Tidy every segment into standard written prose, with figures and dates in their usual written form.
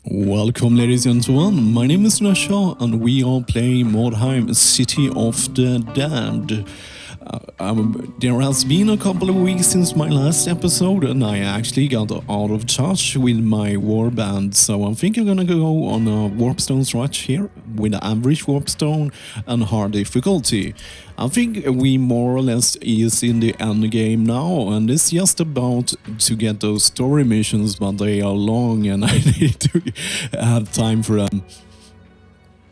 Welcome, ladies and gentlemen. My name is Sunesha, and we are playing Mordheim, City of the Damned. There has been a couple of weeks since my last episode, and I actually got out of touch with my warband, so I think I'm gonna go on a wyrmstone stretch here with the average wyrmstone and hard difficulty. I think we more or less is in the end game now, and it's just about to get those story missions, but they are long and I need to have time for them.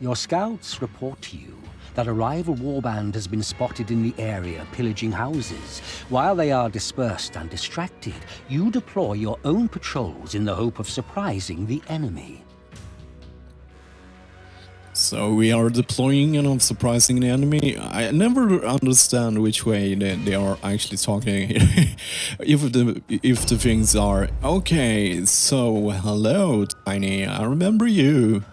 Your scouts report to you that a rival warband has been spotted in the area pillaging houses. While they are dispersed and distracted, you deploy your own patrols in the hope of surprising the enemy. So we are deploying and surprising the enemy. I never understand which way they are actually talking here. if the things are okay. So hello, Tiny. I remember you.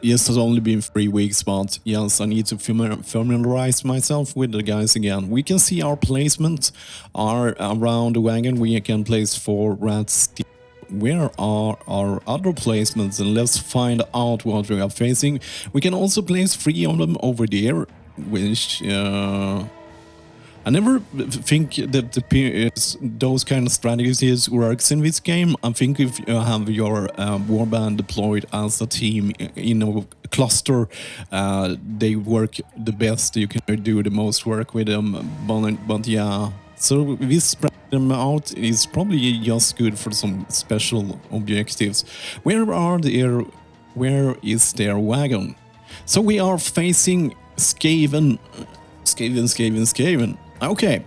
Yes, it's only been 3 weeks, but yes, I need to familiarize myself with the guys again. We can see our placement are around the wagon. We can place 4 rats. Where are our other placements? And let's find out what we are facing. We can also place 3 of them over there, which I never think that those kind of strategies works in this game. I think if you have your warband deployed as a team in a cluster, they work the best. You can do the most work with them. But yeah, so this spread them out is probably just good for some special objectives. Where is their wagon? So we are facing Skaven. Skaven. Okay.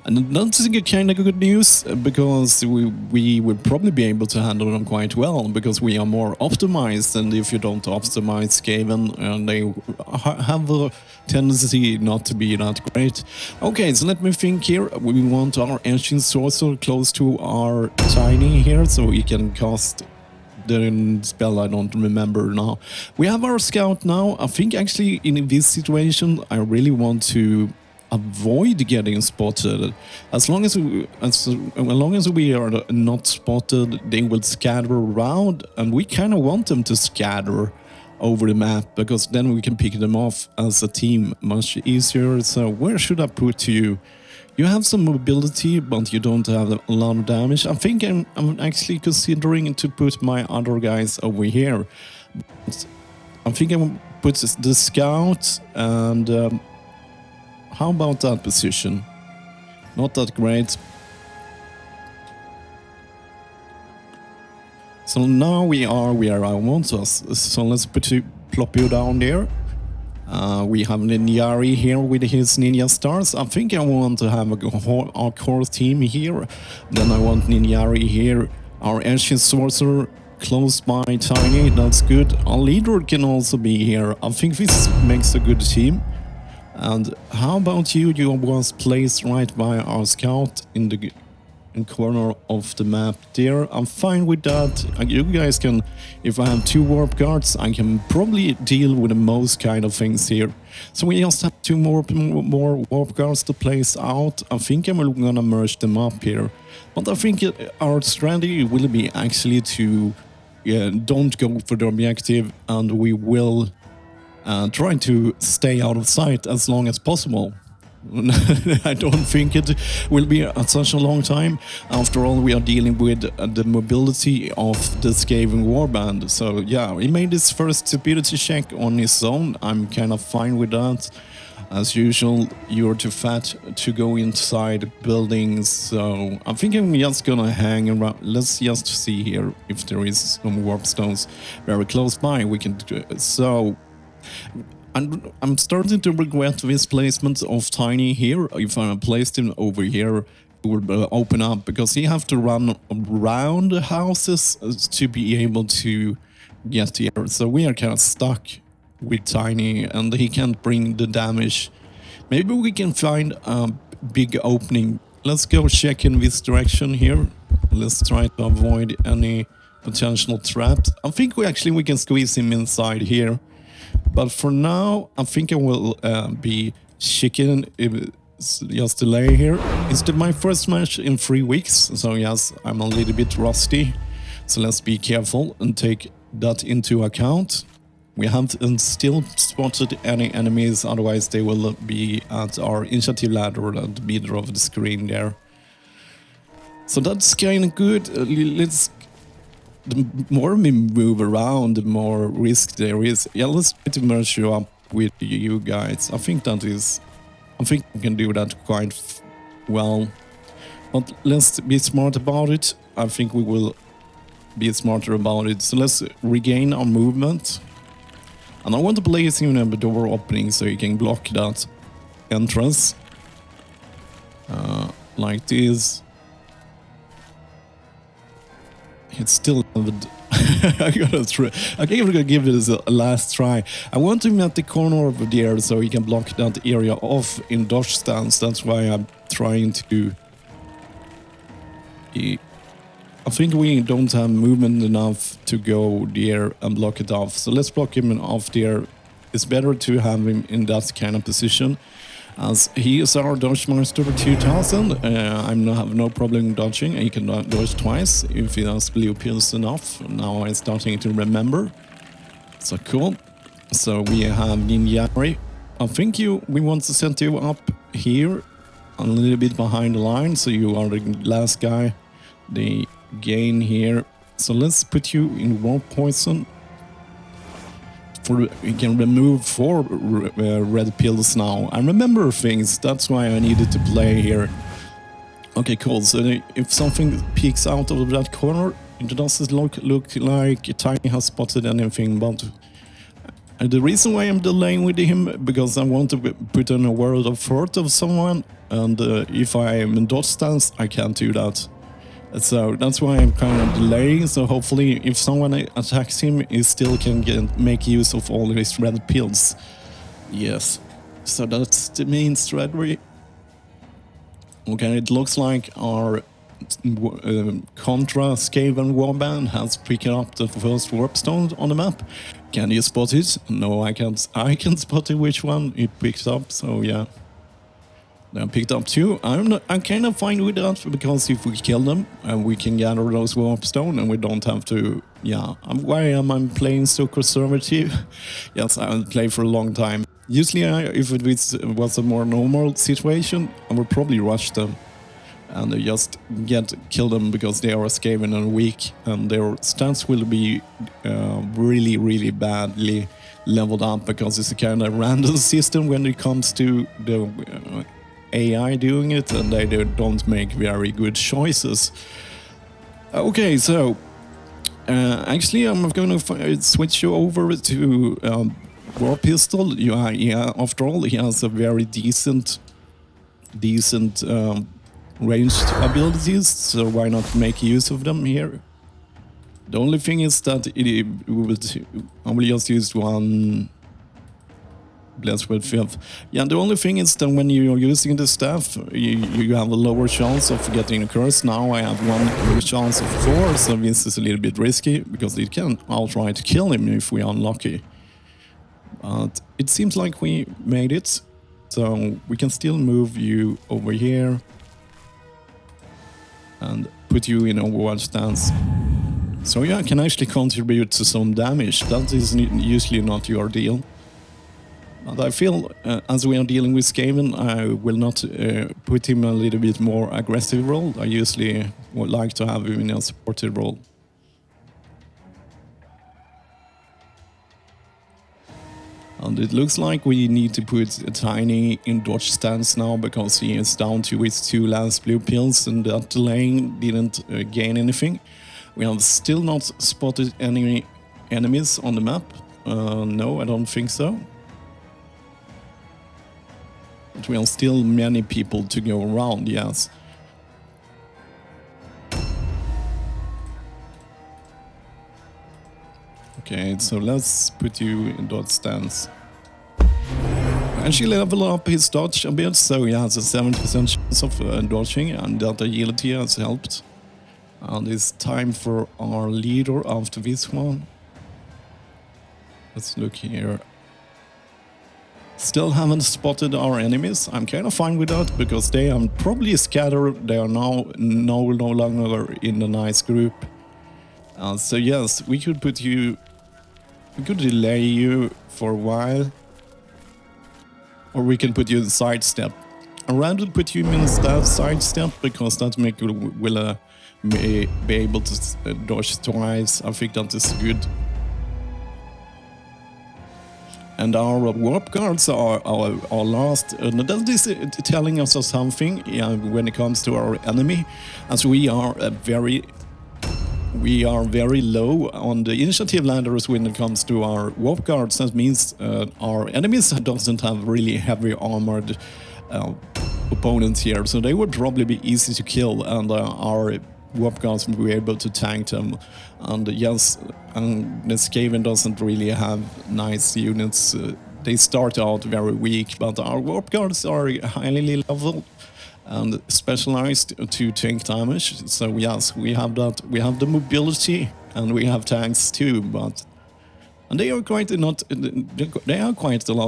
And that's kind of good news, because we would probably be able to handle them quite well, because we are more optimized, and if you don't optimize Skaven, they have a tendency not to be that great. Okay, so let me think here. We want our ancient sorcerer close to our tiny here, so we can cast the spell I don't remember now. We have our scout now. I think actually in this situation I really want to avoid getting spotted. As long as we are not spotted, they will scatter around, and we kind of want them to scatter over the map, because then we can pick them off as a team much easier. So where should I put you? You have some mobility, but you don't have a lot of damage. I think I'm actually considering to put my other guys over here. I think I will put the scout and how about that position? Not that great. So now we are where I want us. So let's plop you down there. We have Ninjari here with his ninja stars. I think I want to have our core team here. Then I want Ninjari here. Our ancient sorcerer close by Tiny. That's good. Our leader can also be here. I think this makes a good team. And how about you? You was placed right by our scout in the corner of the map there. I'm fine with that. You guys can, if I have 2 warp guards, I can probably deal with the most kind of things here. So we just have 2 more warp guards to place out. I think I'm gonna merge them up here. But I think our strategy will be actually to don't go for the objective, and we will trying to stay out of sight as long as possible. I don't think it will be such a long time. After all, we are dealing with the mobility of the Skaven warband. So yeah, he made his first stupidity check on his own. I'm kind of fine with that. As usual, you're too fat to go inside buildings, so I think I'm just gonna hang around. Let's just see here if there is some warp stones very close by. We can do it. So I'm starting to regret this placement of Tiny here. If I placed him over here, it would open up, because he have to run around the houses to be able to get here. So we are kind of stuck with Tiny, and he can't bring the damage. Maybe we can find a big opening. Let's go check in this direction here. Let's try to avoid any potential traps. I think we can squeeze him inside here. But for now, I think I will be checking just delay here. It's my first match in 3 weeks, so yes, I'm a little bit rusty. So let's be careful and take that into account. We haven't still spotted any enemies, otherwise they will be at our initiative ladder at the middle of the screen there. So that's kind of good. The more we move around, the more risk there is. Yeah, let's pretty much show up with you guys. I think we can do that quite well. But let's be smart about it. I think we will be smarter about it. So let's regain our movement. And I want to place in a door opening so you can block that entrance. Like this. It's still I gotta give it a last try. I want him at the corner over there so he can block that area off in dodge stance. That's why I'm trying to... I think we don't have movement enough to go there and block it off. So let's block him off there. It's better to have him in that kind of position, as he is our dodge master 2000. I have no problem dodging. He can dodge twice if he has blue pills enough. Now I'm starting to remember. So cool. So we have Ninjari. I think we want to set you up here a little bit behind the line, so you are the last guy. The gain here. So let's put you in war poison. We can remove 4 red pills now. I remember things, that's why I needed to play here. Okay, cool. So if something peeks out of that corner, it doesn't look like Tiny has spotted anything, but the reason why I'm delaying with him, because I want to put in a word of threat of someone, and if I am in dodge stance, I can't do that. So that's why I'm kind of delaying, so hopefully if someone attacks him, he still can make use of all his red pills. Yes, so that's the main strategy. Okay, it looks like our Contra Skaven warband has picked up the first wyrmstone on the map. Can you spot it? No, I can't. I can spot it which one it picks up, so yeah. They picked up 2. I'm kind of fine with that, because if we kill them, we can gather those wyrmstone and we don't have to... Yeah, why am I playing so conservative? Yes, I will play for a long time. Usually, if it was a more normal situation, I would probably rush them and just kill them because they are Skaven and weak, and their stats will be really, really badly leveled up, because it's a kind of random system when it comes to the... AI doing it, and they don't make very good choices. Okay, so actually I'm going to switch you over to War Pistol. Yeah, after all, he has a very decent ranged abilities, so why not make use of them here? The only thing is that I will just use one. Blessed with filth. Yeah, the only thing is that when you're using the staff, you have a lower chance of getting a curse. Now I have 1 chance of 4, so this is a little bit risky, because it can outright kill him if we are unlucky. But it seems like we made it, so we can still move you over here and put you in overwatch stance. So yeah, I can actually contribute to some damage. That is usually not your deal. And I feel, as we are dealing with Skaven, I will not put him a little bit more aggressive role. I usually would like to have him in a supportive role. And it looks like we need to put a Tiny in dodge stance now, because he is down to his 2 last blue pills, and that delaying didn't gain anything. We have still not spotted any enemies on the map. No, I don't think so. But we have still many people to go around, yes. Okay, so let's put you in dodge stance. Actually level up his dodge a bit, so he has a 70% chance of dodging, and that agility has helped. And it's time for our leader after this one. Let's look here. Still haven't spotted our enemies. I'm kind of fine with that, because they are probably scattered. They are now no longer in a nice group. So yes, we could put you... We could delay you for a while. Or we can put you in sidestep. I'd rather put you in sidestep because that make you will be able to dodge twice. I think that is good. And our warp guards are our last. That is telling us something when it comes to our enemy, as we are very low on the initiative ladders when it comes to our warp guards. That means our enemies doesn't have really heavy armored opponents here, so they would probably be easy to kill, and our warp guards will be able to tank them. And yes, the Skaven doesn't really have nice units. They start out very weak, but our warp guards are highly leveled and specialized to tank damage. So yes, we have that. We have the mobility, and we have tanks too. And they are quite a lot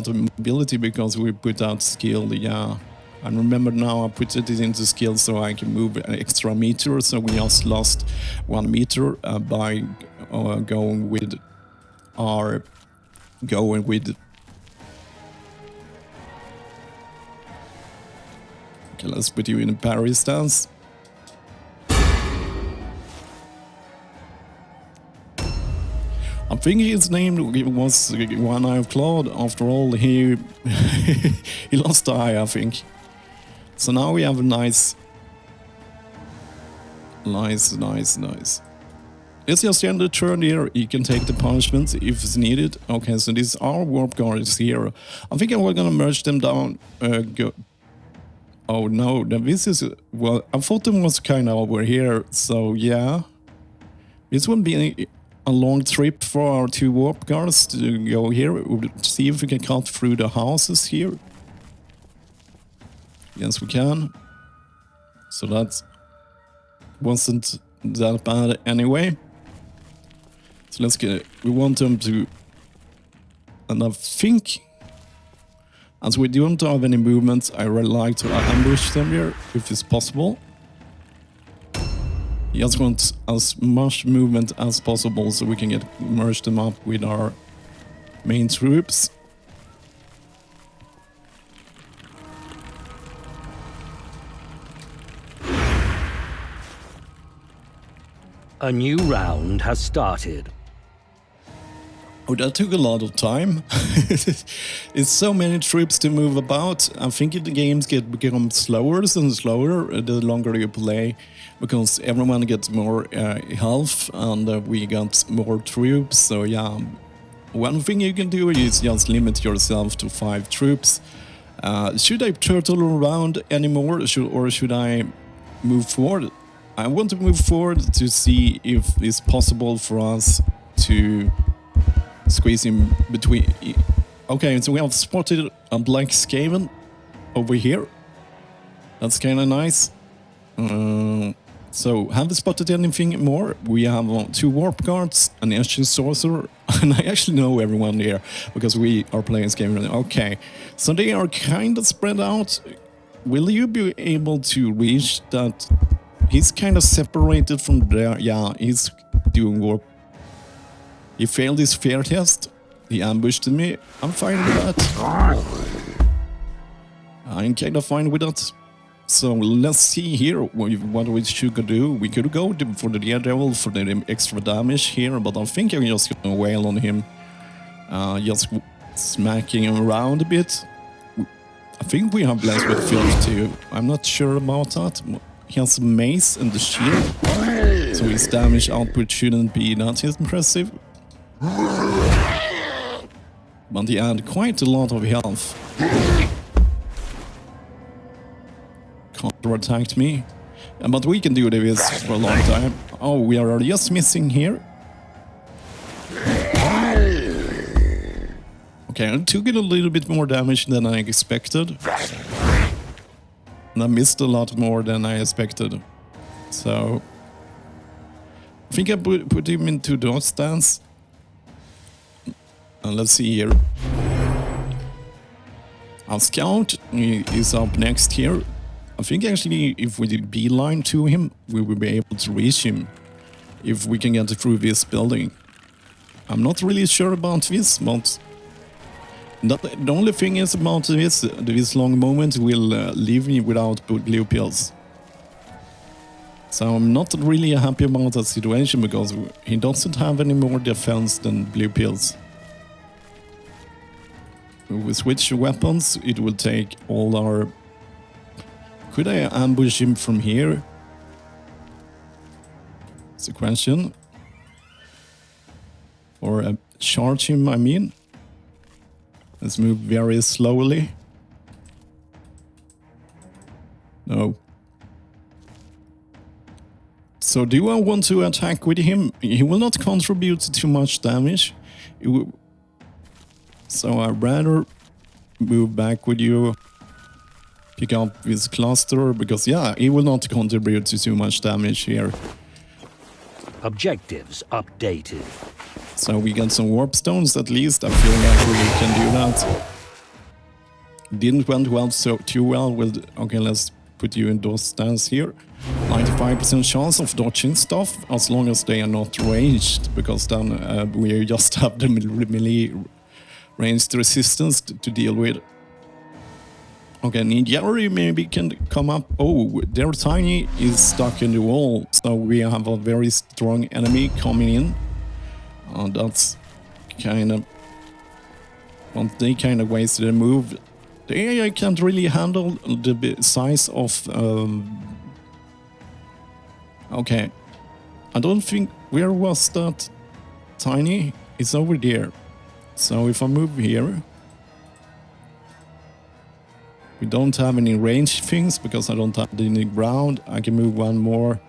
of mobility because we put out skill. Yeah, and remember now I put it into skill so I can move an extra meter. So we just lost 1 meter by going with. Okay, let's put you in a parry stance. I'm thinking his name was One Eye of Claude. After all, he he lost the eye, I think. So now we have a nice. It's just end the turn here. You can take the punishment if it's needed. Okay, so these are warp guards here. I think we're gonna merge them down. Oh no, this is... Well, I thought it was kind of over here, so yeah. This will be a long trip for our 2 warp guards to go here. We'll see if we can cut through the houses here. Yes, we can. So that wasn't that bad anyway. So let's get... We want them to... And I think... As we don't have any movement, I really like to ambush them here, if it's possible. Just want as much movement as possible so we can merge them up with our main troops. A new round has started. Oh, that took a lot of time. It's so many troops to move about. I think the games become slower and slower the longer you play, because everyone gets more health and we got more troops. So yeah, one thing you can do is just limit yourself to 5 troops. Should I turtle around anymore, or should I move forward? I want to move forward to see if it's possible for us to squeeze him between. Okay, so we have spotted a black Skaven over here. That's kind of nice. So, have we spotted anything more? We have 2 warp guards, an ancient sorcerer, and I actually know everyone here because we are playing Skaven. Okay, so they are kind of spread out. Will you be able to reach that? He's kind of separated from there. Yeah, he's doing warp. He failed his fear test. He ambushed me. I'm fine with that. I'm kind of fine with that. So let's see here what we should do. We could go for the Daredevil for the extra damage here, but I think I'm just gonna wail on him. Just smacking him around a bit. I think we have Blessed with Filth too. I'm not sure about that. He has a mace and the shield, so his damage output shouldn't be that impressive. But he had quite a lot of health. Counter-attacked me. But we can do this for a long time. Oh, we are just missing here. Okay, I took it a little bit more damage than I expected. And I missed a lot more than I expected. So I think I put him into dodge stance. And let's see here. Our scout is up next here. I think actually if we did beeline to him, we will be able to reach him. if we can get through this building. I'm not really sure about this, but the only thing is about this long moment will leave me without blue pills. So I'm not really happy about that situation because he doesn't have any more defense than blue pills. If we switch weapons, it will take all our... Could I ambush him from here? It's a question. Or charge him, I mean. Let's move very slowly. No. So do I want to attack with him? He will not contribute too much damage. So I'd rather move back with you. Pick up this cluster, because yeah, he will not contribute to too much damage here. Objectives updated. So we got some warpstones at least. I feel like we can do that. Didn't went well too well with... Okay, let's put you in those stance here. 95% chance of dodging stuff as long as they are not ranged, because then we just have the melee ranged resistance to deal with. Okay, Ninjari maybe can come up. Oh, their tiny is stuck in the wall, so we have a very strong enemy coming in. That's kind of... Well, they kind of wasted a move. The AI can't really handle the size of... Okay, I don't think... Where was that tiny? It's over there. So if I move here... We don't have any range things because I don't have any ground. I can move one more.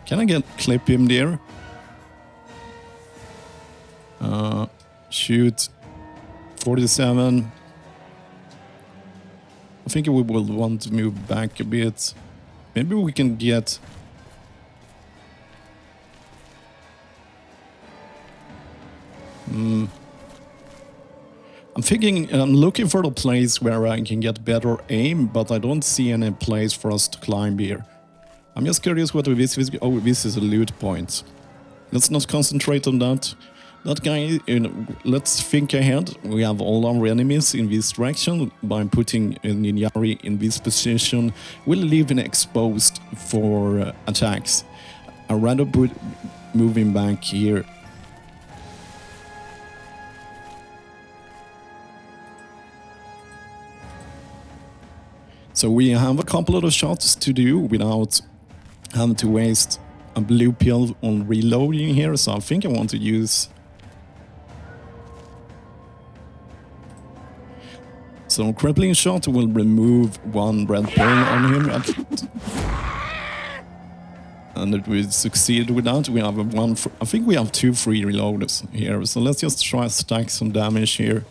Can I clip him there? Shoot. 47. I think we will want to move back a bit. Maybe we can get... I'm looking for a place where I can get better aim, but I don't see any place for us to climb here. I'm just curious what this is. Oh, this is a loot point. Let's not concentrate on that. That guy, let's think ahead. We have all our enemies in this direction. By putting Ninjari in this position, we'll leave him exposed for attacks. I'd rather move him back here. So we have a couple of shots to do without having to waste a blue pill on reloading here, so I think I want to use... So crippling shot will remove one red pill on him. And if we succeed with that, we have I think we have 2 free reloaders here, so let's just try to stack some damage here.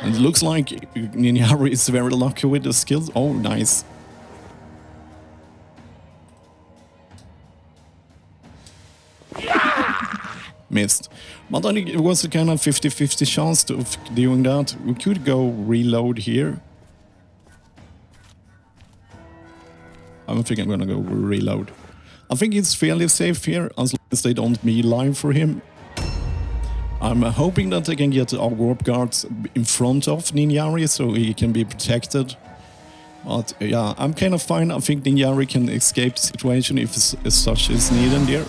And it looks like Ninjari is very lucky with the skills. Oh, nice. Missed. But I think it was a kind of 50-50 chance of doing that. We could go reload here. I don't think I'm gonna go reload. I think it's fairly safe here, as long as they don't beeline for him. I'm hoping that I can get our warp guards in front of Ninjari so he can be protected. But yeah, I'm kind of fine. I think Ninjari can escape the situation if such is needed there.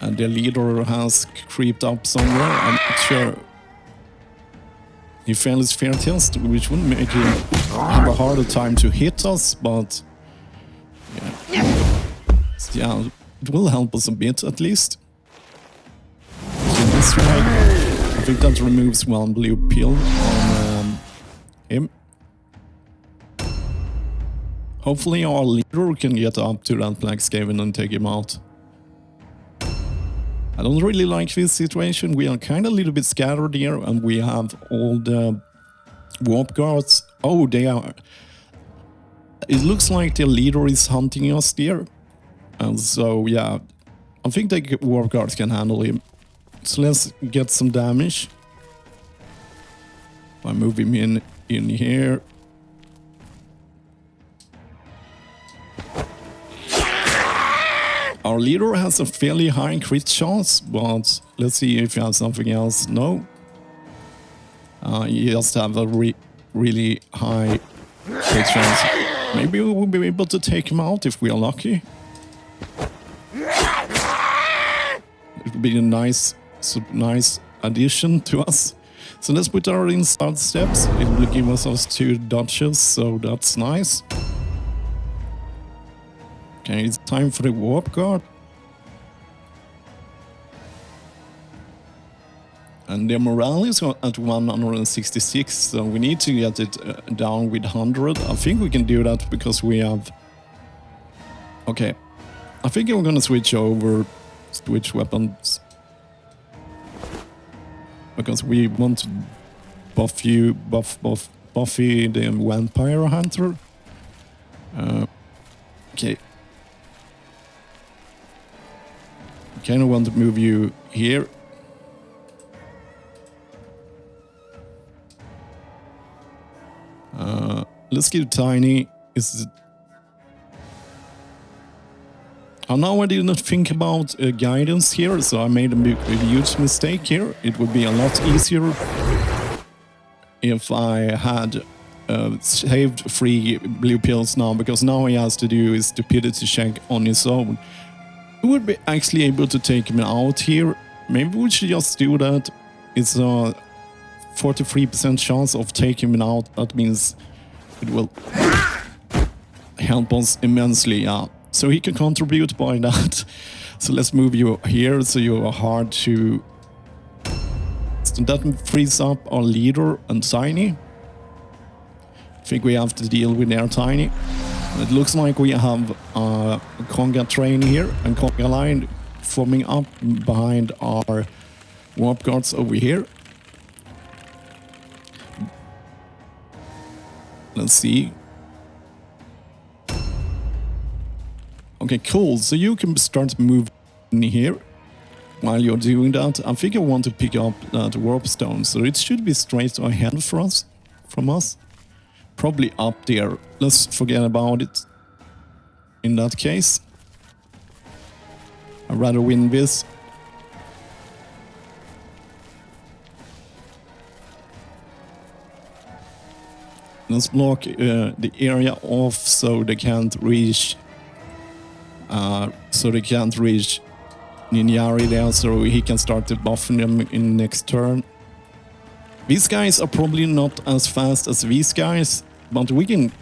And their leader has creeped up somewhere, I'm not sure. He failed his fair test, which would make him have a harder time to hit us, but... Yeah, it will help us a bit at least. So this way, I think that removes one blue pill on him. Hopefully our leader can get up to that black Skaven and take him out. I don't really like this situation. We are kind of a little bit scattered here, and we have all the warp guards. Oh, they are... It looks like their leader is hunting us there. And so, yeah, I think the warp guards can handle him. So let's get some damage. I move him in here. Our leader has a fairly high crit chance, but let's see if he has something else. No. He just have a really high crit chance. Maybe we will be able to take him out if we are lucky. It would be a nice addition to us. So let's put our inside steps. It will give us 2 dodges, so that's nice. Okay, it's time for the warp guard. And their morale is at 166, so we need to get it down with 100. I think we can do that because we have... Okay, I think I'm gonna switch weapons. Because we want to buff Buffy the Vampire Hunter. Okay. I kind of want to move you here. Let's give Tiny. Now I did not think about guidance here, so I made a huge mistake here. It would be a lot easier if I had saved 3 blue pills now, because now he has to do his stupidity check on his own. We would be actually able to take him out here. Maybe we should just do that. It's a 43% chance of taking him out. That means it will help us immensely, yeah. So he can contribute by that. So let's move you here, so you are hard to... So that frees up our leader and Tiny. I think we have to deal with their Tiny. It looks like we have a Conga train here, and Conga line forming up behind our warp guards over here. Let's see. Okay, cool. So you can start moving in here. While you're doing that, I think I want to pick up that wyrmstone, so it should be straight ahead for us, from us. Probably up there. Let's forget about it. In that case, I'd rather win this. Let's block the area off so they can't reach. Ninjari there, so he can start to buffing them in next turn. These guys are probably not as fast as these guys, but we can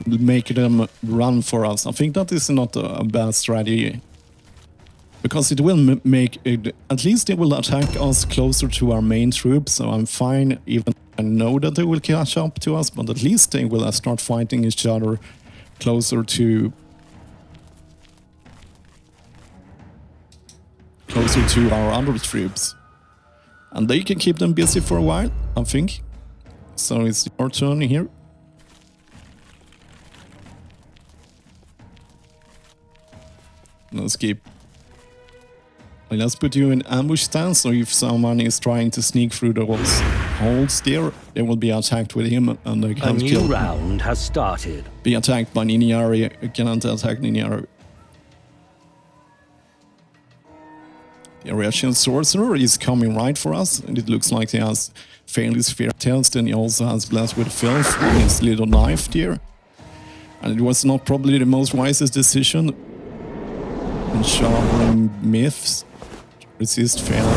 make them run for us. I think that is not a bad strategy, because it will make it, at least they will attack us closer to our main troops, so I'm fine. Even I know that they will catch up to us, but at least they will start fighting each other closer to our other troops. And they can keep them busy for a while, I think. So it's your turn here. Let's put you in ambush stance, so if someone is trying to sneak through those holes there, they will be attacked with him and they can't kill him. A new round has started. Be attacked by Ninjari, cannot attack Ninjari. The Russian sorcerer is coming right for us, and it looks like he has failed his fear test, and he also has blessed with filth on his little knife there. And it was not probably the most wisest decision in sharpening myths to resist failure.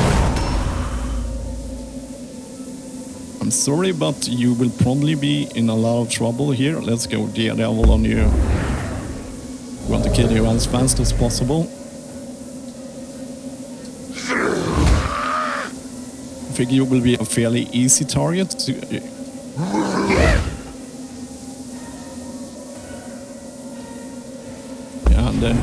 I'm sorry, but you will probably be in a lot of trouble here. Let's go Daredevil on you. We want to kill you as fast as possible. I think you will be a fairly easy target to... Yeah, and then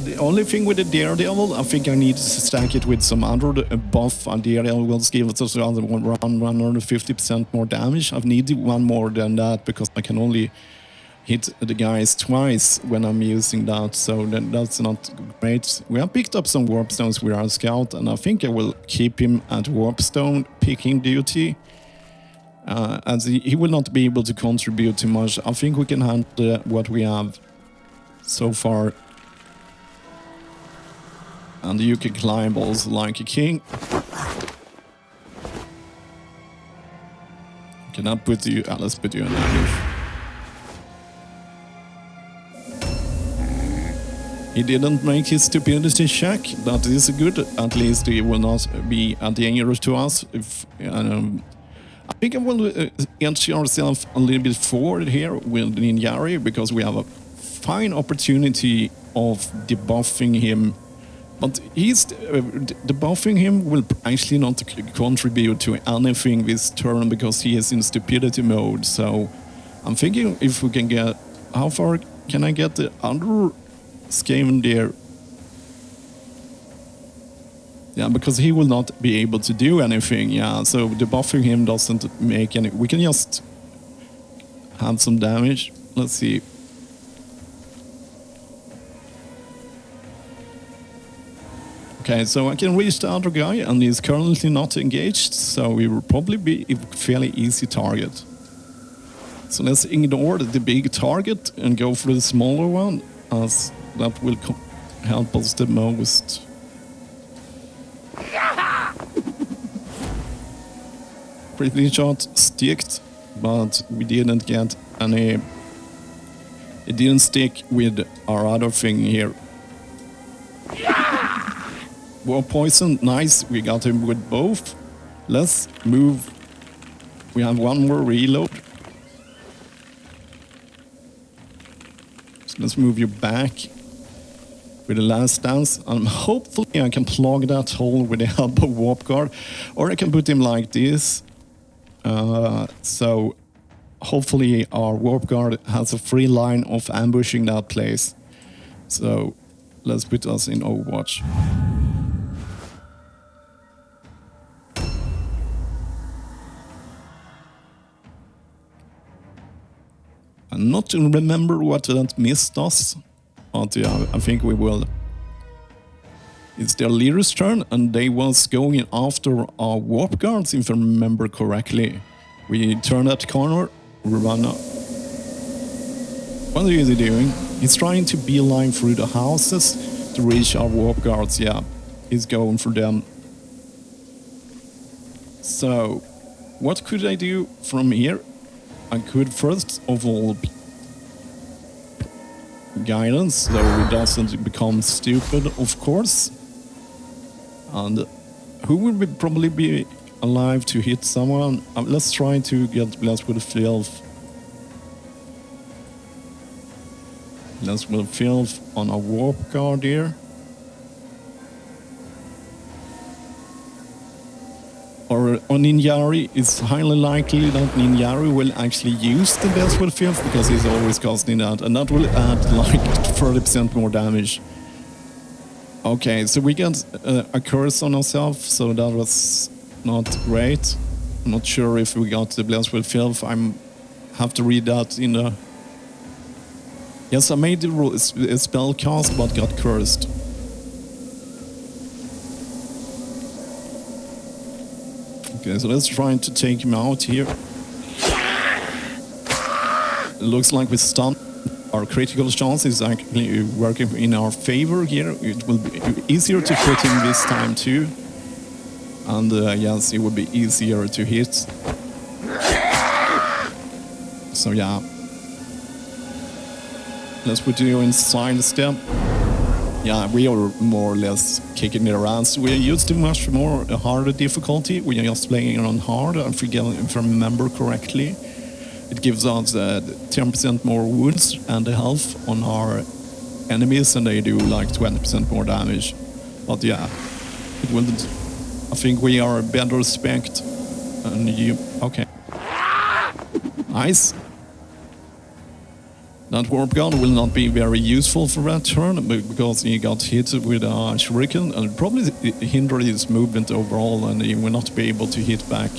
the only thing with the Daredevil, I think I need to stack it with some other buff, and Daredevil will give us around 150% more damage. I've needed one more than that, because I can only hit the guys twice when I'm using that, so that's not great. We have picked up some wyrmstones with our scout, and I think I will keep him at wyrmstone picking duty, as he will not be able to contribute too much. I think we can handle what we have so far And you can climb also like a king. Cannot put you, let's put you in ambush. He didn't make his stupidity check. That is good. At least he will not be dangerous to us. If I think I will edge ourselves a little bit forward here with Ninjari, because we have a fine opportunity of debuffing him. But debuffing him will actually not contribute to anything this turn, because he is in stupidity mode. So I'm thinking if we can get... How far can I get the other Skaven there? Yeah, because he will not be able to do anything. Yeah, so debuffing him doesn't make any... We can just have some damage. Let's see. Okay, so I can reach the other guy, and he's currently not engaged, so he will probably be a fairly easy target. So let's ignore the big target and go for the smaller one, as that will help us the most. Pretty shot sticked, but we didn't get any... It didn't stick with our other thing here. War poison, nice, we got him with both. Let's move. We have one more reload. So let's move you back with the last dance. And hopefully I can plug that hole with the help of warp guard. Or I can put him like this. So hopefully our warp guard has a free line of ambushing that place. So let's put us in Overwatch. And not to remember what that missed us, but yeah, I think we will. It's their leader's turn, and they was going after our warp guards, if I remember correctly. We turn that corner, we run up. What is he doing? He's trying to beeline through the houses to reach our warp guards. Yeah, he's going for them. So, what could I do from here? I could first of all guidance, so it doesn't become stupid, of course. And who will probably be alive to hit someone? Let's try to get blessed with filth. Blessed with filth on a warp guard here. Or on Ninjari, it's highly likely that Ninjari will actually use the Blessed with Filth, because he's always casting that, and that will add like 30% more damage. Okay, so we got a curse on ourselves, so that was not great. I'm not sure if we got the Blessed with Filth. I have to read that in the... Yes, I made a spell cast, but got cursed. Okay, so let's try to take him out here. It looks like with stun, our critical chance is actually working in our favor here. It will be easier to hit him this time too. And yes, it will be easier to hit. So yeah. Let's put you in side step. Yeah, we are more or less kicking their ass. We are used to much more harder difficulty. We are just playing on hard. If I remember correctly, it gives us 10% more wounds and health on our enemies, and they do like 20% more damage. But yeah, it will. I think we are better spec. And you, okay, nice. That warp gun will not be very useful for that turn, because he got hit with a shuriken and probably hindered his movement overall, and he will not be able to hit back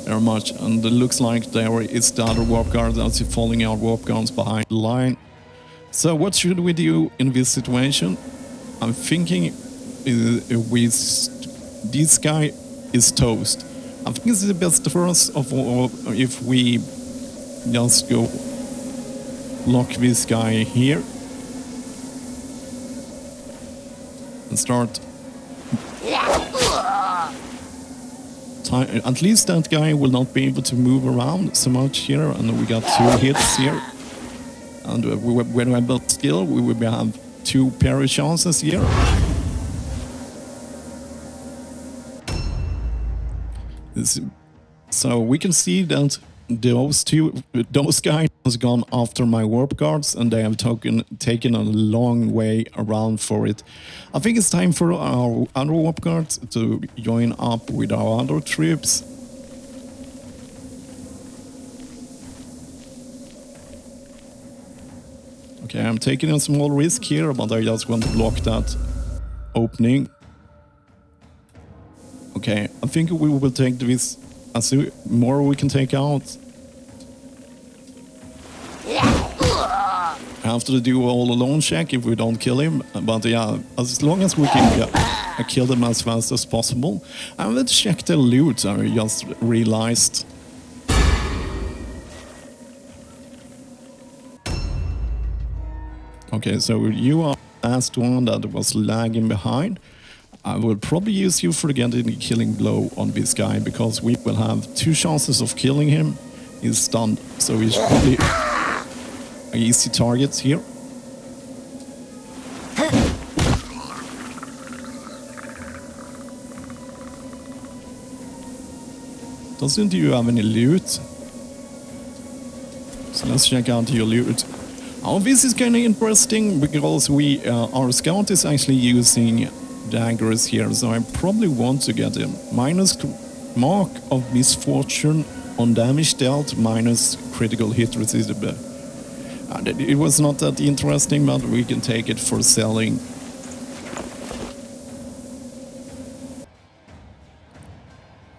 very much. And it looks like there is the other warp guard that's following our warp guns behind the line. So what should we do in this situation? I'm thinking this guy is toast. I think it's the best for us if we just go lock this guy here. and start. At least that guy will not be able to move around so much here, and we got 2 hits here. And when we build skill, we will have 2 parry chances here. So we can see that those guys has gone after my warp guards, and they have taken a long way around for it. I think it's time for our other warp guards to join up with our other troops. Okay, I'm taking a small risk here, but I just want to block that opening. Okay, I think we will take this as more we can take out. I have to do all alone check if we don't kill him, but yeah, as long as we can kill them as fast as possible. I haven't checked the loot, I just realized. Okay, so you are the last one that was lagging behind. I will probably use you for getting a killing blow on this guy, because we will have 2 chances of killing him. He's stunned, so he's probably an easy target here. Doesn't you have any loot? So let's check out your loot. Oh, this is kind of interesting, because our scout is actually using daggers here, so I probably want to get a minus mark of misfortune on damage dealt, minus critical hit resistance. It was not that interesting, but we can take it for selling.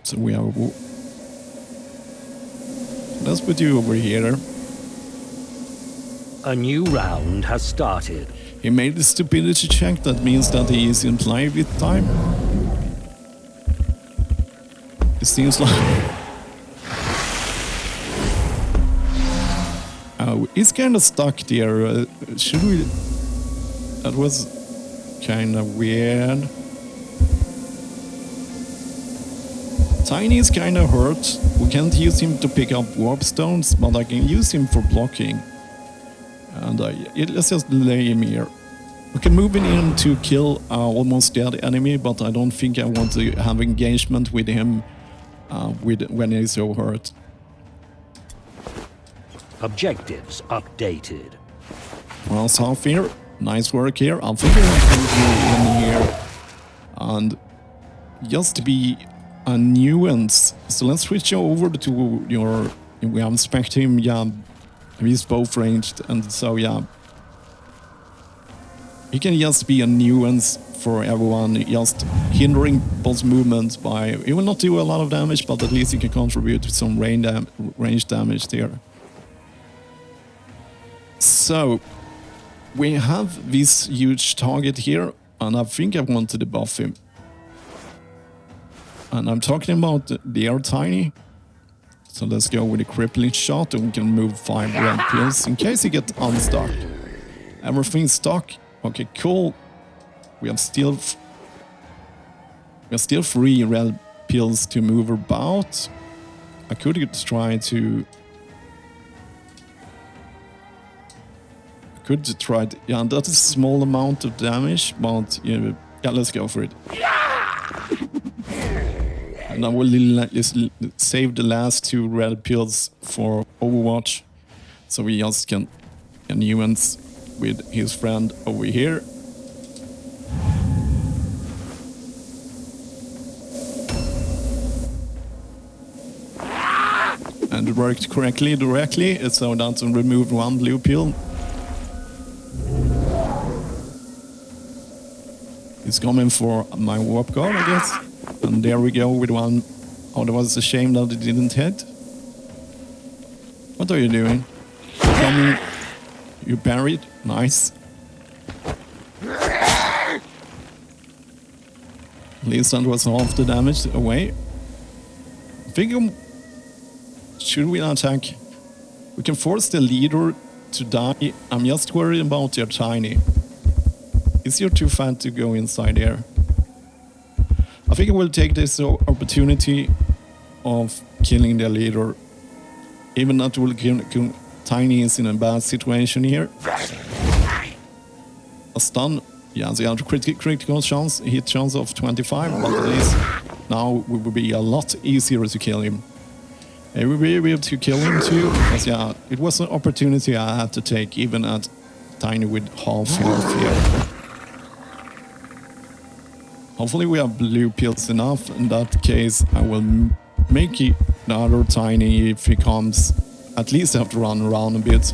So we have. Let's put you over here. A new round has started. He made the stupidity check, that means that he is in play with time. It seems like... he's kind of stuck there. Should we... That was kind of weird. Tiny is kind of hurt. We can't use him to pick up warpstones, but I can use him for blocking. And let's just lay him here. We can move in to kill our almost dead enemy, but I don't think I want to have engagement with him when he's so hurt. Objectives updated. Well, half here. Nice work here. I'm thinking I can go in here and just be a nuance. So let's switch over to your... We have inspect him, yeah. He's both ranged, and so yeah. He can just be a nuance for everyone, just hindering boss movement by... He will not do a lot of damage, but at least he can contribute to some range damage there. So, we have this huge target here, and I think I want to debuff him. And I'm talking about the air tiny. So let's go with a crippling shot, and we can move 5 red pills in case he gets unstuck. Everything's stuck. Okay, cool. We have still 3 red pills to move about. I could try to... Yeah, that is a small amount of damage, but yeah, let's go for it. And I will save the last 2 red pills for Overwatch, so we just can nuance with his friend over here. And it worked correctly directly, so that's removed 1 blue pill. He's coming for my warp guard, I guess. And there we go with 1. Oh, that was a shame that it didn't hit. What are you doing? Coming. You parried. Nice. At least that was half the damage away. I think should we attack? We can force the leader to die. I'm just worried about your tiny. Is you're too fat to go inside here. I think I will take this opportunity of killing the leader. Even that will kill Tiny is in a bad situation here. A stun. Yeah, they have a critical chance, hit chance of 25, but at least now it will be a lot easier to kill him. I will be able to kill him too, because yeah, it was an opportunity I had to take even at Tiny with half health here. Hopefully we have blue pills enough. In that case, I will make the other Tiny, if he comes, at least have to run around a bit.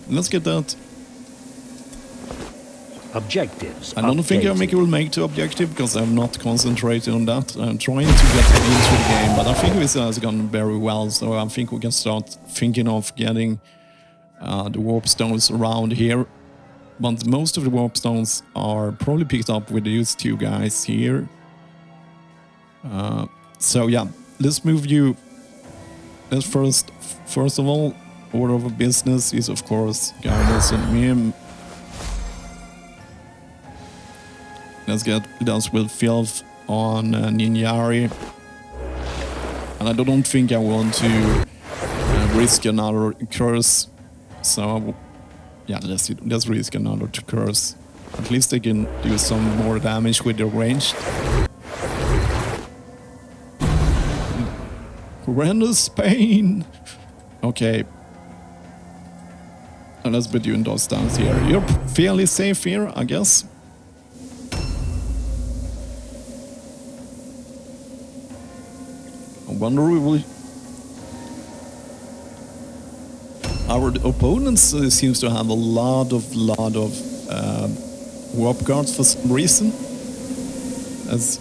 Let's get that. Objectives. I don't think I will make the objective because I'm not concentrating on that. I'm trying to get into the game, but I think this has gone very well, so I think we can start thinking of getting the warp stones around here. But most of the warp stones are probably picked up with these two guys here. So yeah, let's move you. Let's first of all, order of business is of course Gardas and Mim. Let's get dust with filth on Ninjari. And I don't think I want to risk another curse. So yeah, let's risk another curse. At least they can do some more damage with their ranged. Horrendous pain. Okay. And let's be doing those stunts here. You're fairly safe here, I guess. I wonder will our opponents seems to have a lot of warp guards for some reason. Let's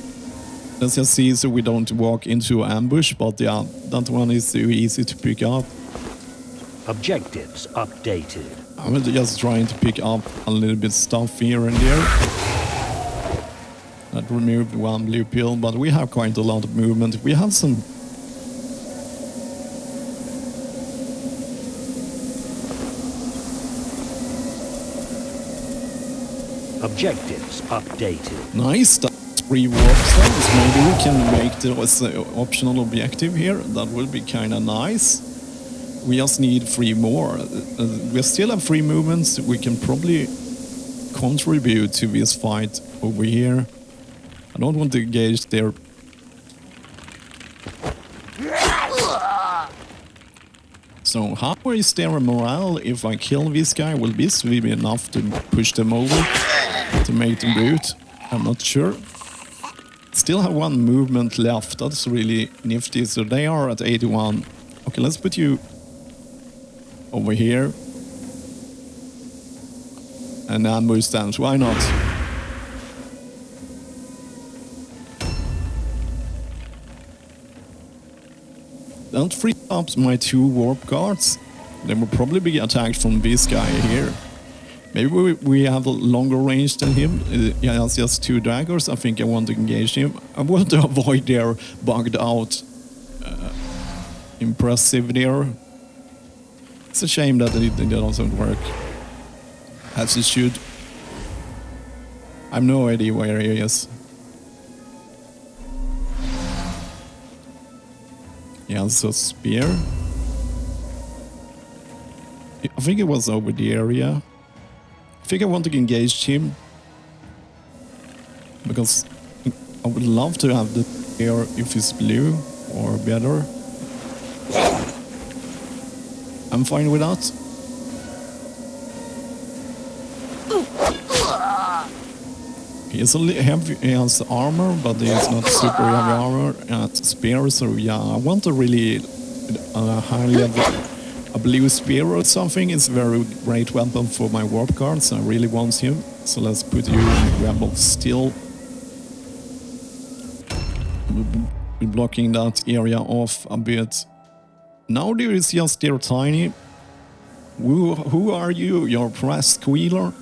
just see so we don't walk into ambush, but yeah, that one is too easy to pick up. Objectives updated. I'm just trying to pick up a little bit stuff here and there. That removed one blue pill, but we have quite a lot of movement. We have some. Objectives updated. Nice, that's 3 warp stones. Maybe we can make the optional objective here. That will be kind of nice. We just need 3 more. We still have 3 movements. We can probably contribute to this fight over here. I don't want to engage there. So how is their morale if I kill this guy? Will this be enough to push them over? To make them boot? I'm not sure. Still have 1 movement left. That's really nifty. So they are at 81. Okay, let's put you over here. And ambush stands. Why not? That frees up my 2 warp guards. They will probably be attacked from this guy here. Maybe we have a longer range than him. He has just 2 daggers. I think I want to engage him. I want to avoid their bugged out impressive there. It's a shame that it doesn't work as it should. I have no idea where he is. He has a spear. I think it was over the area. I think I want to engage him because I would love to have the spear if it's blue or better. I'm fine with that. He has armor, but he has not super heavy armor and spear, so yeah, I want a really high level. A blue spear or something is a very great weapon for my warp guards. I really want him. So let's put you in rebel still. We're blocking that area off a bit. Now there is just their Tiny. Who are you? You're press squealer?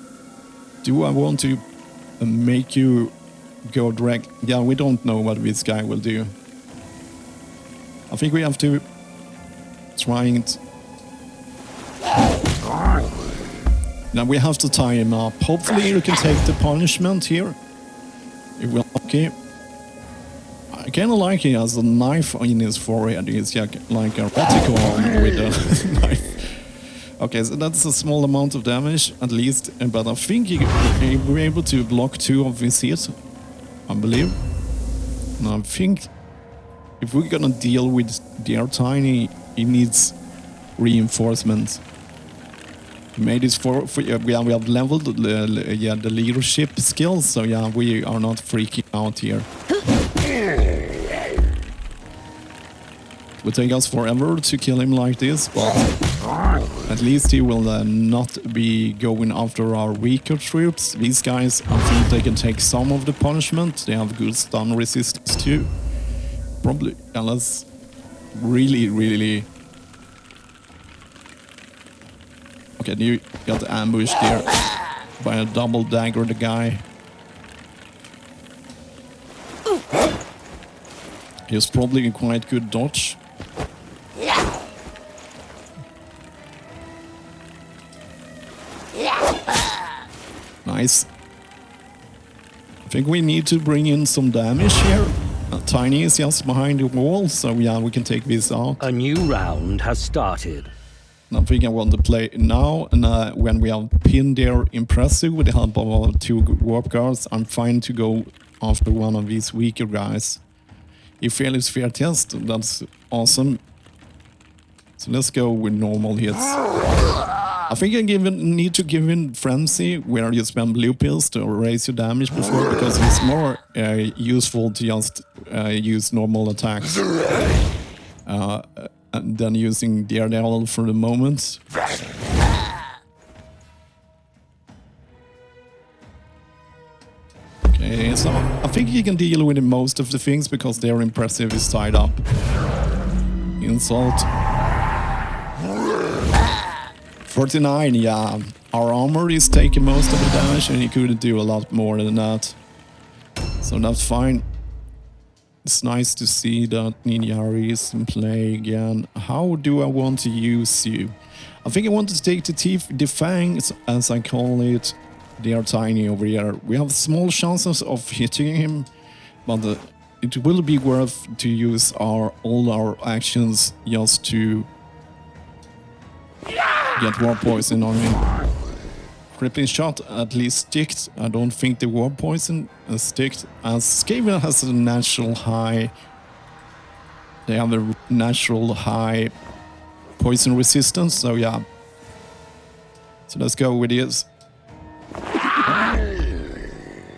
Do I want to make you go direct? Yeah, we don't know what this guy will do. I think we have to trying to... Now we have to tie him up. Hopefully you can take the punishment here. If we're lucky. I kind of like he has a knife in his forehead. He's like a reticle arm with a knife. Okay, so that's a small amount of damage, at least. But I think he will be able to block 2 of his hits, I believe. And I think if we're gonna deal with dear Tiny, he needs reinforcements. We made this we have leveled the leadership skills, so yeah, we are not freaking out here. It will take us forever to kill him like this, but at least he will not be going after our weaker troops. These guys, I think they can take some of the punishment. They have good stun resistance too. Probably, unless really... Okay, you got ambushed there by a double dagger, the guy. He was probably a quite good dodge. Nice. I think we need to bring in some damage here. Tiny is just behind the wall, so yeah, we can take this out. A new round has started. I think I want to play now, and when we have pinned their impressive with the help of our 2 warp guards, I'm fine to go after one of these weaker guys. He failed his fair test, that's awesome. So let's go with normal hits. I think I need to give in Frenzy, where you spend blue pills to raise your damage before, because it's more useful to just use normal attacks than using Daredevil for the moment. Okay, so I think you can deal with most of the things because their impressive is tied up. Insult. 49, yeah. Our armor is taking most of the damage and he couldn't do a lot more than that. So that's fine. It's nice to see that Ninjari is in play again. How do I want to use you? I think I want to take the fangs, as I call it. They are tiny over here. We have small chances of hitting him, but it will be worth to use all our actions just to get warp poison on him. Crippling shot at least sticked. I don't think the warp poison is sticked, as Skaven has a natural high. They have a natural high poison resistance, so yeah. So let's go with this.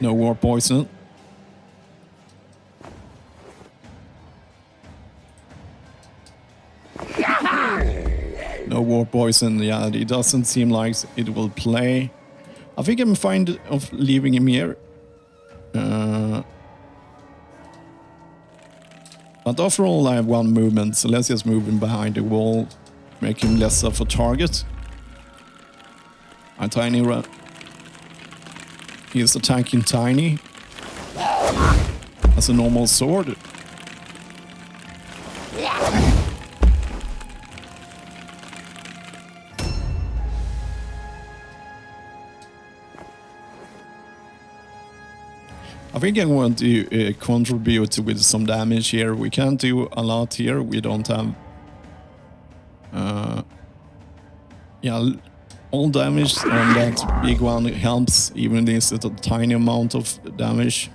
No warp poison. No warp poison, yeah, it doesn't seem like it will play. I think I'm fine of leaving him here. But after all, I have 1 movement, so let's just move him behind the wall, make him less of a target. Tiny run. He is attacking Tiny as a normal sword. I think I want to contribute with some damage here. We can't do a lot here. We don't have... yeah, all damage on that big one helps, even if it's a tiny amount of damage.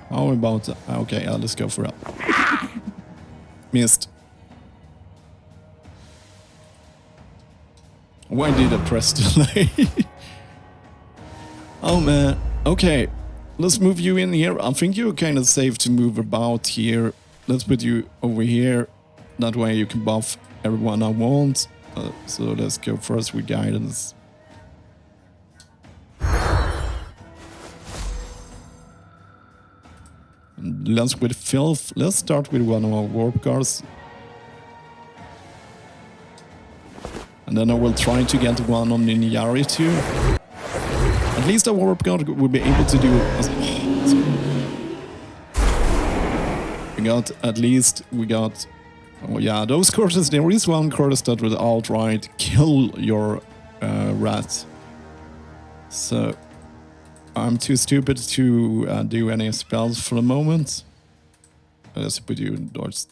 How about... okay, let's go for it. Missed. Why did I press delay? Oh man. Okay, let's move you in here. I think you're kind of safe to move about here. Let's put you over here. That way you can buff everyone I want. So let's go first with guidance. And let's with filth. Let's start with one of our warp guards. And then I will try to get one on Ninjari too. At least a warp guard will be able to do... We got at least, we got, oh yeah, those curses, there is one curse that will outright kill your rat. So I'm too stupid to do any spells for the moment. Let's put you in dodge.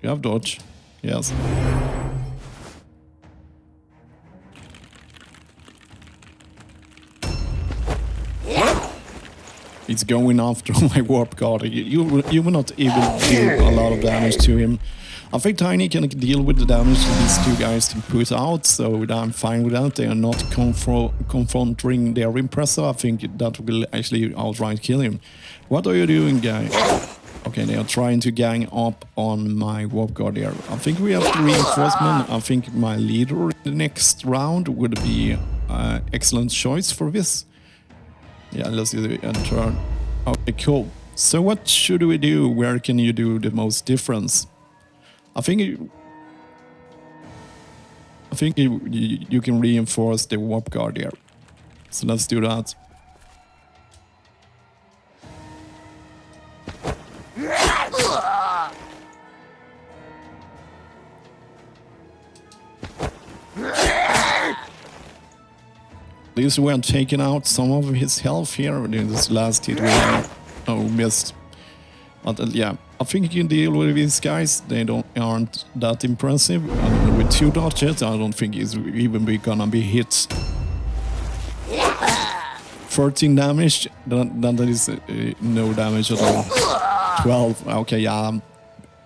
You have dodge? Yes. It's going after my warp guard. You will not even do a lot of damage to him. I think Tiny can deal with the damage that these two guys can put out, so I'm fine with that. They are not confronting their Impressor. I think that will actually outright kill him. What are you doing, guy? Okay, they are trying to gang up on my warp guard here. I think we have the reinforcement. I think my leader in the next round would be an excellent choice for this. Yeah, let's do the end turn. Okay, cool. So what should we do? Where can you do the most difference? I think you can reinforce the warp guard here. So let's do that. At least we are taking out some of his health here in this last hit we have. Oh, missed. But yeah, I think you can deal with these guys. They aren't that impressive. And with 2 dodges, I don't think he's even gonna be hit. 13 damage. That is no damage at all. 12. Okay, yeah.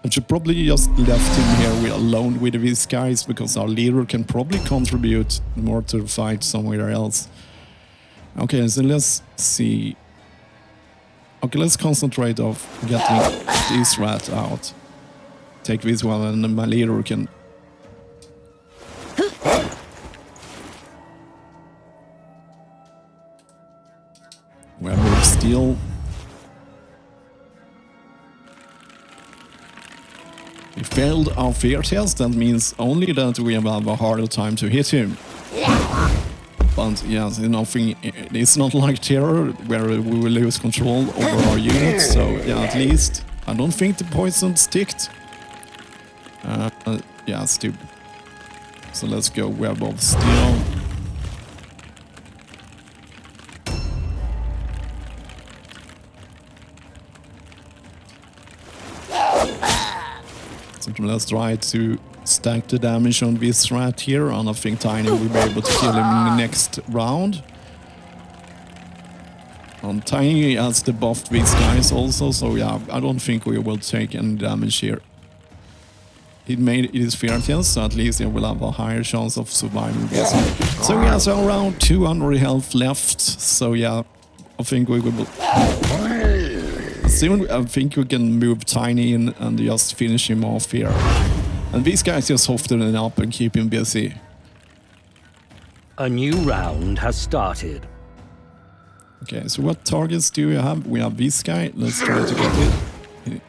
I should probably just left him here alone with these guys, because our leader can probably contribute more to the fight somewhere else. Okay, so let's see. Okay, let's concentrate on getting this rat out. Take this one, and then my leader can... Werewolf Steel. We failed our fear test. That means only that we have a harder time to hit him. But yes, nothing. It's not like Terror, where we will lose control over our units. So yeah, at least I don't think the poison sticked. Yeah, stupid. So let's go Werewolf Steel. So let's try to stack the damage on this rat here, and I think Tiny will be able to kill him in the next round. And Tiny has to buff these guys also, so yeah, I don't think we will take any damage here. He made his fear test, so at least he will have a higher chance of surviving this. So yeah, so around 200 health left, so yeah, I think we will... Soon, I think we can move Tiny in and just finish him off here. And these guys just soften him up and keep him busy. A new round has started. Okay, so what targets do we have? We have this guy. Let's try to get it.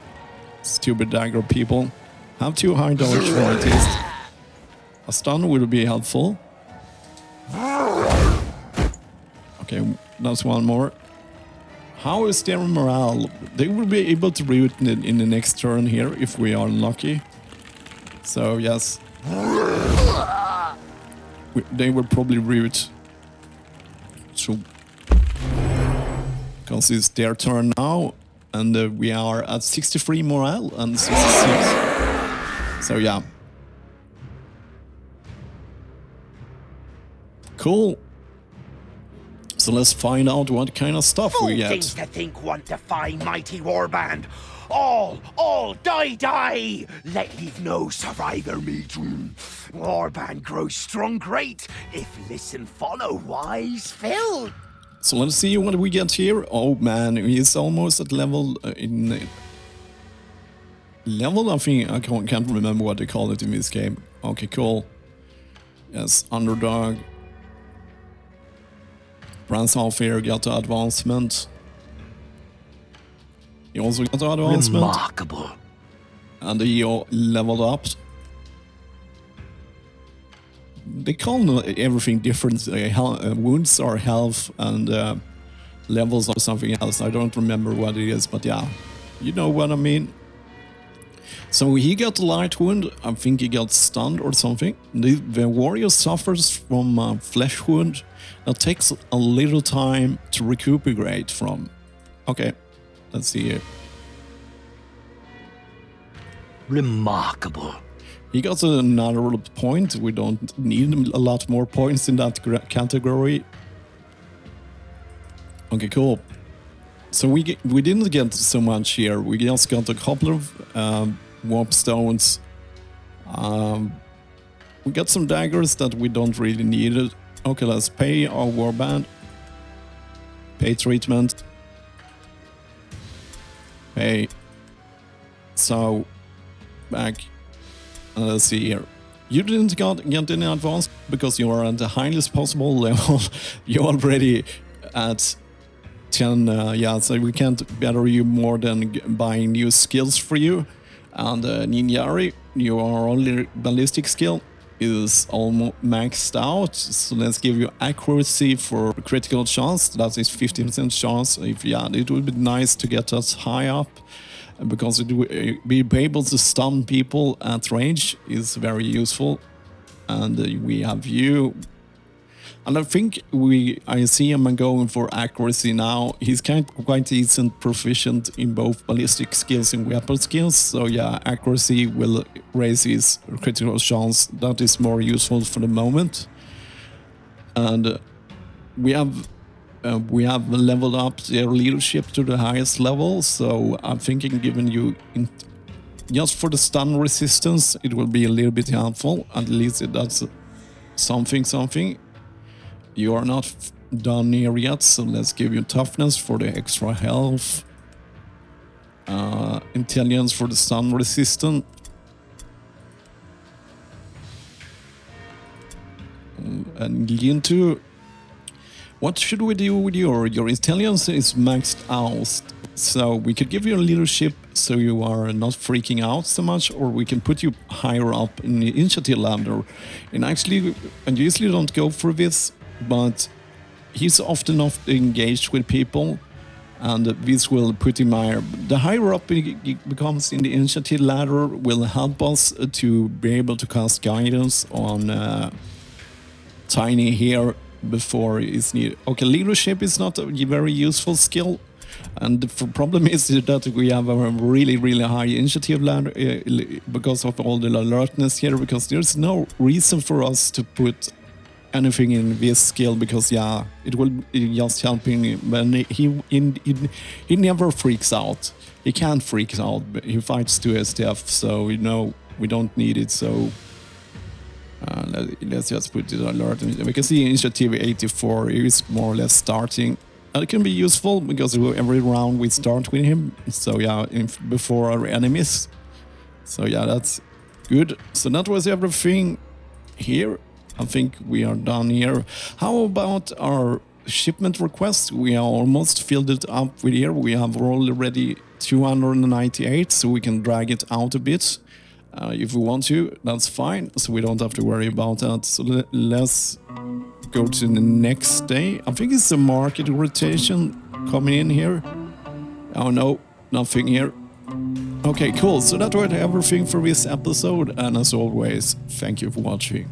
Stupid dagger people. Have 2 high dodge for at least. A stun will be helpful. Okay, that's one more. How is their morale? They will be able to root in the next turn here if we are lucky. So yes, they will probably root. So, because it's their turn now, and we are at 63 morale and 66. So yeah, cool. So let's find out what kind of stuff we get. Things to think want to find mighty warband. All, die! Let leave no survivor meet. Warband grows strong great, if listen follow wise fill. So let's see what we get here. Oh man, he's almost at level level, I think, I can't remember what they call it in this game. Okay, cool. Yes, underdog. Brands off here got the advancement. He also got the advancement. Remarkable. And he leveled up. They call everything different. Wounds are health and levels are something else. I don't remember what it is, but yeah, you know what I mean. So he got a light wound. I think he got stunned or something. The warrior suffers from a flesh wound that takes a little time to recuperate from. Okay, let's see here. Remarkable. He got another point. We don't need a lot more points in that category. Okay, cool. So we didn't get so much here. We just got a couple of warpstones. We got some daggers that we don't really need. Okay, let's pay our warband. Pay treatment. Pay. So, back. Let's see here. You didn't get any advance because you are at the highest possible level. You're already at 10, yeah, so we can't better you more than buying new skills for you. And Ninjari, your only ballistic skill is almost maxed out. So let's give you accuracy for critical chance. That is 15% chance. If yeah, it would be nice to get us high up because it will be able to stun people at range is very useful. And we have you. And I think I see him going for accuracy now. He's quite decent, proficient in both ballistic skills and weapon skills. So yeah, accuracy will raise his critical chance. That is more useful for the moment. And we have leveled up their leadership to the highest level. So I'm thinking, given you just for the stun resistance, it will be a little bit helpful. At least that's something. You are not done here yet, so let's give you toughness for the extra health, intelligence for the stun resistance, and into what should we do with your intelligence is maxed out, so we could give you a leadership so you are not freaking out so much, or we can put you higher up in the initiative ladder. And actually, I usually don't go for this, but he's often engaged with people, and this will put him higher. The higher up he becomes in the initiative ladder will help us to be able to cast guidance on Tiny here before it's needed. Okay, leadership is not a very useful skill, and the problem is that we have a really high initiative ladder because of all the alertness here, because there's no reason for us to put anything in this skill, because yeah, it will just help him when he never freaks out. He can't freak out, but he fights to his death, so you know we don't need it. So let's just put it alert. We can see initiative 84 is more or less starting. It can be useful because every round we start with him, so yeah, before our enemies. So yeah, that's good. So that was everything here. I think we are done here. How about our shipment request? We are almost filled it up with here. We have already 298, so we can drag it out a bit. If we want to, that's fine. So we don't have to worry about that. So let's go to the next day. I think it's the market rotation coming in here. Oh no, nothing here. Okay, cool. So that was everything for this episode. And as always, thank you for watching.